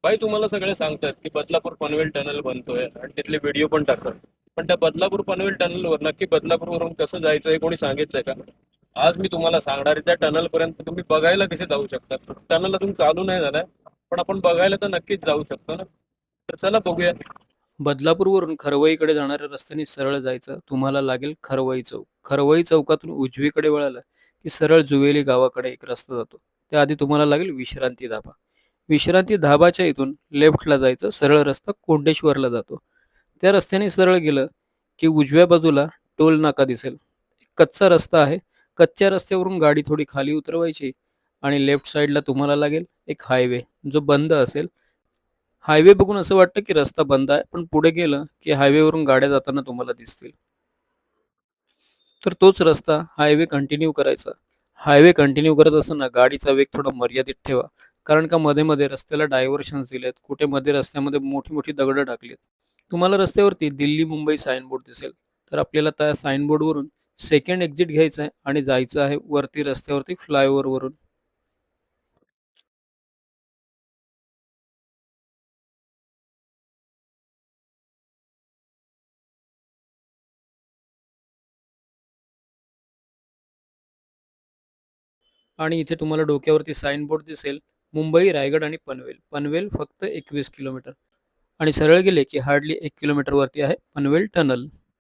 भाई तुम्हाला सगळे सांगतात की बदलापूर पनवेल टनल बनतोय आणि तिथले व्हिडिओ पण टाकतात. पण त्या बदलापूर पनवेल टनलवर नक्की बदलापूरवरून कसं जायचं हे कोणी सांगितलंय का? आज मी तुम्हाला सांगणार आहे, त्या टनल पर्यंत तुम्ही बघायला कसे जाऊ शकता. टनल अजून चालू नाही झालाय, पण आपण बघायला तर नक्कीच जाऊ शकतो ना. तर चला बघूया. बदलापूरवरून खरवईकडे जाणाऱ्या रस्त्याने सरळ जायचं. तुम्हाला लागेल खरवई चौक. खरवई चौकातून उजवीकडे वळालं की सरळ जुवेली गावाकडे एक रस्ता जातो. त्याआधी तुम्हाला लागेल विश्रांती धाबा. विश्रांती धाबाच्या इथून लेफ्टला जायचं. सरळ रस्ता कोंडेश्वरला जातो. त्या रस्त्याने सरळ गेलं की उजव्या बाजूला टोल नाका दिसेल. कच्चा रस्ता आहे. कच्च्या रस्त्यावरून गाडी थोडी खाली उतरवायची आणि लेफ्ट साईडला तुम्हाला लागेल एक हायवे, जो बंद असेल. हायवे बघून असं वाटतं की रस्ता बंद आहे, पण पुढे गेलं की हायवेवरून गाड्या जाताना तुम्हाला दिसतील. तर तोच रस्ता हायवे कंटिन्यू करायचा. हायवे कंटिन्यू करत असताना गाडीचा वेग थोडा मर्यादित ठेवा. कारण का मध्ये मध्ये रस्त्याला डायव्हर्शन्स दिलेत, कुठे मध्ये रस्त्यामध्ये मोठी मोठी दगडं टाकलीत. तुम्हाला रस्त्यावरती दिल्ली मुंबई साईनबोर्ड दिसेल. तर आपल्याला त्या साईनबोर्डवरून सेकंड एक्झिट घ्यायचं आहे आणि जायचं आहे वरती रस्त्यावरती फ्लायओव्हरवरून. आणि इथे तुम्हाला डोक्यावरती साइन बोर्ड दिसेल, मुंबई, रायगड आणि पनवेल. पनवेल फक्त 21 किलोमीटर. आणि सरळ गेले की हार्डली 1 किलोमीटर वरती आहे पनवेल टनल.